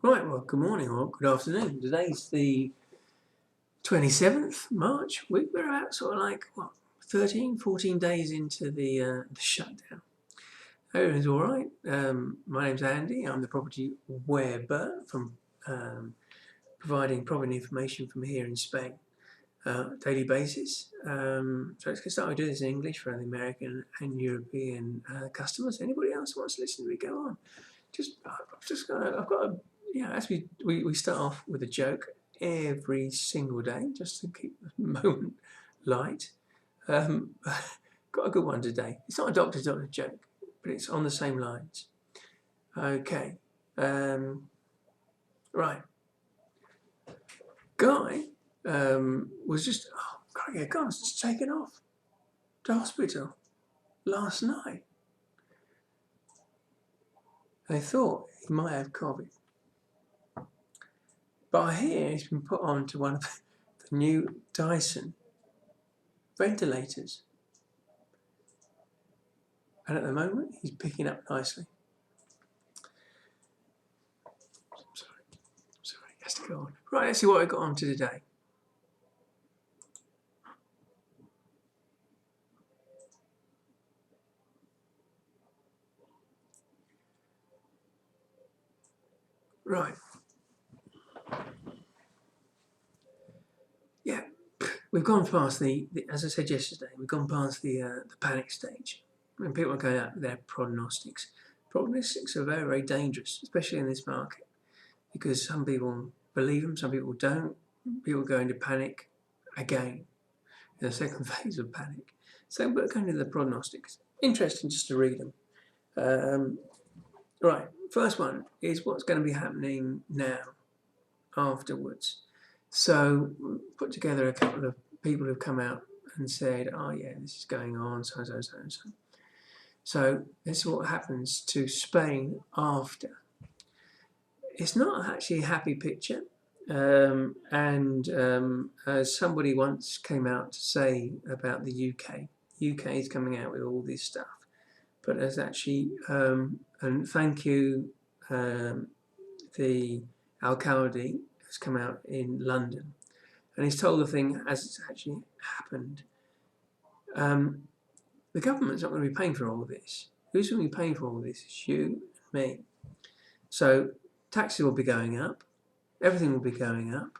Right, well, good morning or good afternoon. Today's the 27th March. We're about sort of like, what, 13, 14 days into the shutdown. Everything's all right. My name's Andy. I'm the property Web-Ber from providing property information from here in Spain daily basis. So let's get started doing this in English for the American and European customers. Anybody else who wants to listen to me, go on. I've got a, as we start off with a joke every single day just to keep the moment light. Um, got a good one today. It's not a doctor joke, but it's on the same lines. Okay. Right. Guy was just, guy was just taken off to hospital last night. They thought he might have COVID. But I hear he's been put on to one of the new Dyson ventilators. And at the moment, he's picking up nicely. Sorry, he has to go on. Right, let's see what I got on to today. Right. Yeah, we've gone past as I said yesterday, we've gone past the panic stage. When people are going out with their prognostics. Prognostics are very, very dangerous, especially in this market, because some people believe them, some people don't. People go into panic again, in the second phase of panic. So we're going to the prognostics. Interesting just to read them. Right, first one is what's going to be happening now, afterwards. So put together a couple of people who've come out and said, oh yeah, this is going on, so. So this is what happens to Spain after. It's not actually a happy picture. As somebody once came out to say about the UK is coming out with all this stuff. But there's actually, and thank you, the Al-Qawdi has come out in London and he's told the thing as it's actually happened. The government's not going to be paying for all this. Who's going to be paying for all this? It's you and me. So taxes will be going up, everything will be going up,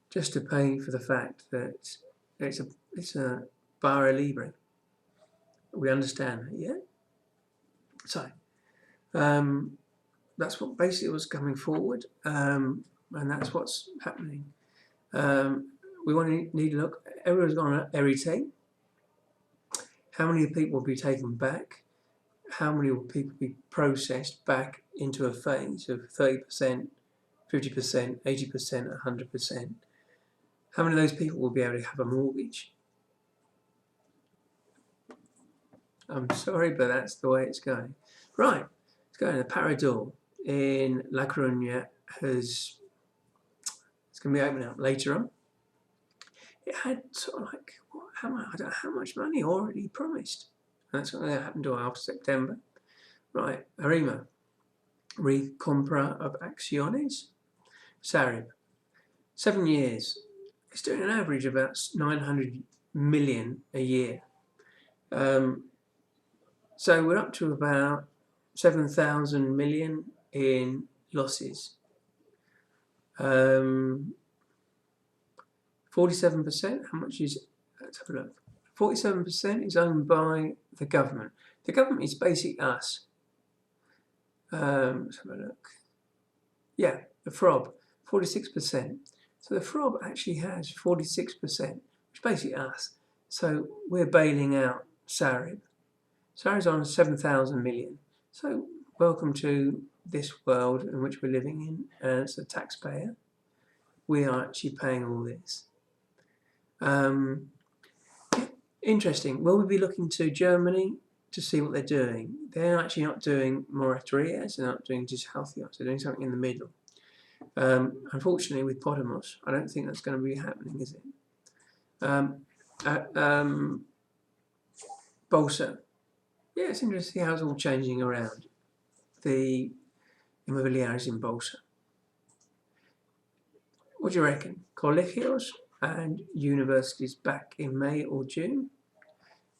just to pay for the fact that it's a barra libre. We understand that, yeah? So that's what basically was coming forward, and that's what's happening. We need to look. Everyone's gone at everything. How many people will be taken back? How many will people be processed back into a phase of 30%, 50%, 80%, 100%? How many of those people will be able to have a mortgage? I'm sorry, but that's the way it's going. Right, it's going. The Parador in La Coruña it's going to be opening up later on. It had sort of like, I don't know how much money already promised. And that's going to happen to after September. Right, Arima, recompra of acciones. Sarib, 7 years. It's doing an average of about 900 million a year. So we're up to about 7,000 million in losses. 47%, how much is, let's have a look. 47% is owned by the government. The government is basically us. Let's have a look. Yeah, the FROB, 46%. So the FROB actually has 46%, which is basically us. So we're bailing out Sarib. Sarib's on 7,000 million. So welcome to this world in which we're living in. As a taxpayer, we are actually paying all this. Interesting. Will we be looking to Germany to see what they're doing? They're actually not doing moratorias, they're not doing just healthy arts, they're doing something in the middle. Unfortunately, with Podemos, I don't think that's going to be happening, is it? Bolsa. Yeah, it's interesting how it's all changing around the immobiliaries in Bolsa. What do you reckon? Colegios and universities back in May or June?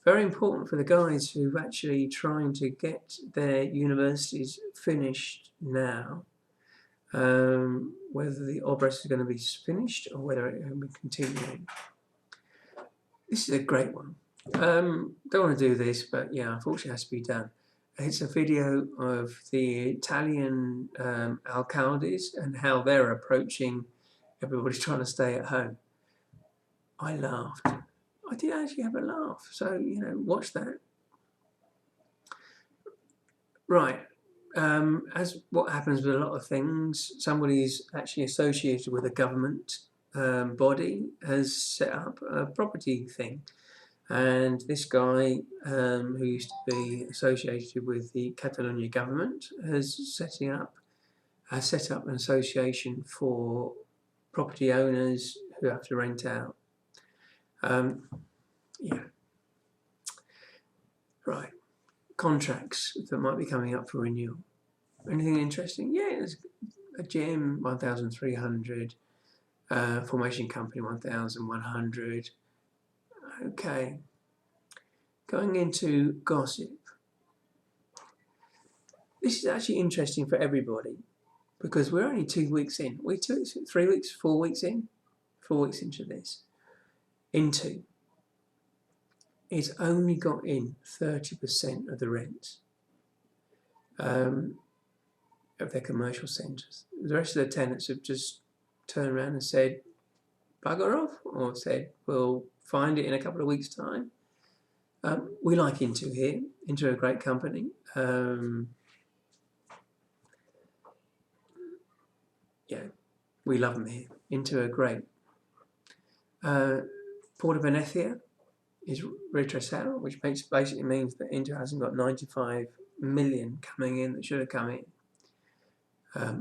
Very important for the guys who are actually trying to get their universities finished now. Whether the obras is going to be finished or whether it will be continuing. This is a great one. Don't want to do this, but yeah, unfortunately it has to be done. It's a video of the Italian alcaldes and how they're approaching everybody trying to stay at home. I laughed. I did actually have a laugh. So, you know, watch that. Right. As what happens with a lot of things, somebody's actually associated with a government body has set up a property thing. And this guy, who used to be associated with the Catalonia government, has set up an association for property owners who have to rent out. Yeah. Right. Contracts that might be coming up for renewal. Anything interesting? Yeah, there's a gym, 1,300. Formation company, 1,100. Okay. Going into gossip. This is actually interesting for everybody because we're only 2 weeks in. We're 3 weeks, 4 weeks in? 4 weeks into this. It's only got in 30% of the rent of their commercial centres. The rest of the tenants have just turned around and said, bugger off, or said, we'll find it in a couple of weeks' time. We like Into here. Into a great company. Yeah, we love them here. Into a great. Port of Venezia is retrasado, which basically means that Into hasn't got 95 million coming in that should have come in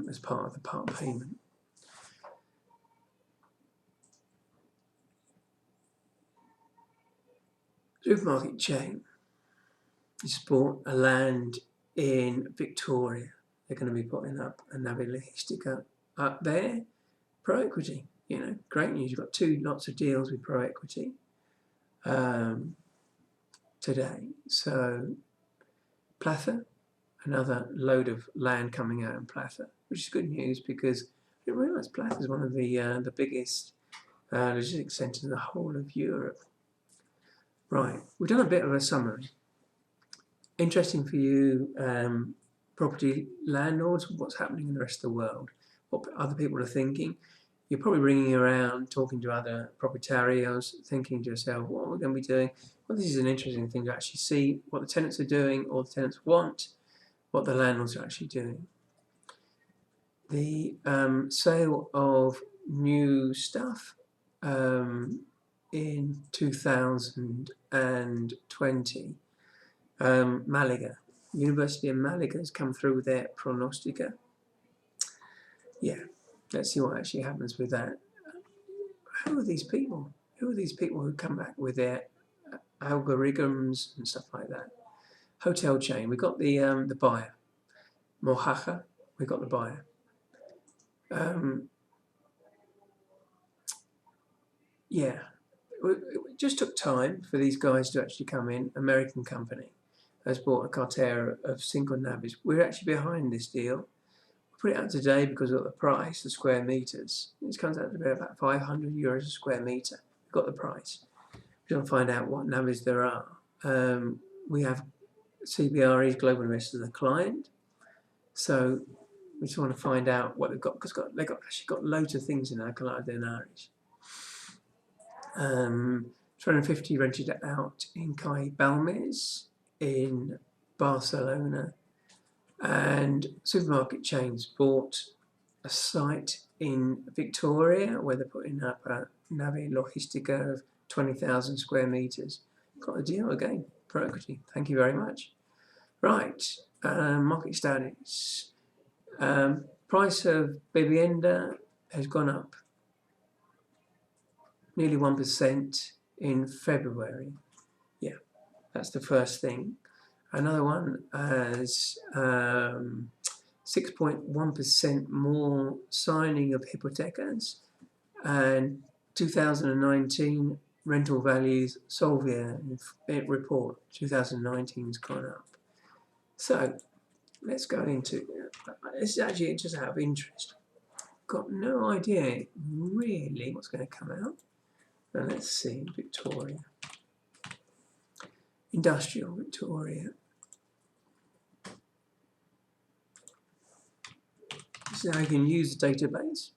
as part of the part payment. Supermarket chain has bought a land in Victoria. They're going to be putting up a nave logistica up there. Pro equity, you know, great news. You've got lots of deals with pro equity today. So Plaza, another load of land coming out in Plaza, which is good news because I didn't realise Plaza is one of the biggest logistics centres in the whole of Europe. Right, we've done a bit of a summary. Interesting for you, property landlords, what's happening in the rest of the world, what other people are thinking. You're probably ringing around, talking to other proprietarios, thinking to yourself, what are we going to be doing? Well, this is an interesting thing to actually see what the tenants are doing, or the tenants want, what the landlords are actually doing. The sale of new stuff in 2020, Malaga, University of Malaga has come through with their pronostica. Yeah, let's see what actually happens with that. Who are these people? Who are these people who come back with their algorithms and stuff like that? Hotel chain. We got the buyer. Mojaca. We got the buyer. Yeah, it just took time for these guys to actually come in. American company has bought a cartera of single naves. We're actually behind this deal. Put it out today because of the price, the square meters. It comes out to be about 500 euros a square meter. We've got the price. We're going to find out what naves there are. We have CBRE's Global Investor as a client. So we just want to find out what they've got, because they've actually got loads of things in Alcalá de Henares. 250 rented it out in Cai Balmes in Barcelona. And supermarket chains bought a site in Victoria where they're putting up a nave logistica of 20,000 square meters. Got a deal again, pro equity. Thank you very much. Right, market studies. Price of vivienda has gone up nearly 1% in February. Yeah, that's the first thing. Another one has 6.1% more signing of hypothecas And 2019 rental values Solvia report 2019's gone up. So let's go into this. Is actually just out of interest. Got no idea really what's going to come out. Now let's see. Victoria, industrial Victoria. So I can use the database.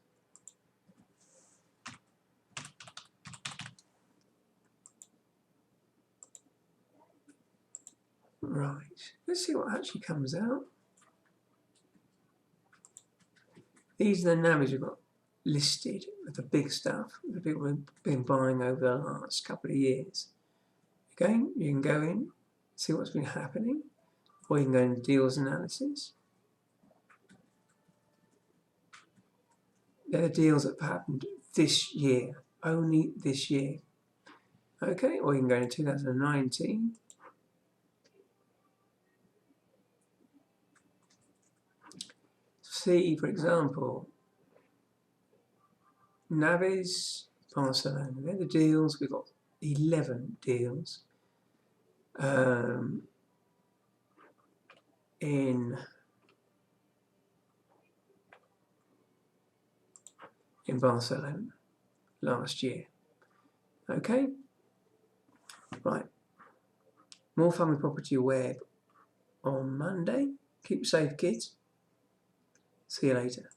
Right, let's see what actually comes out. These are the numbers we've got listed of the big stuff that people have been buying over the last couple of years. Again, you can go in, see what's been happening, or you can go into deals analysis. They're the deals that have happened this year, only this year. Okay, or you can go into 2019. See, for example, Naves, Barcelona, they're the deals. We've got 11 deals in Barcelona last year. Okay, right. More fun with Property Web on Monday. Keep safe, kids. See you later.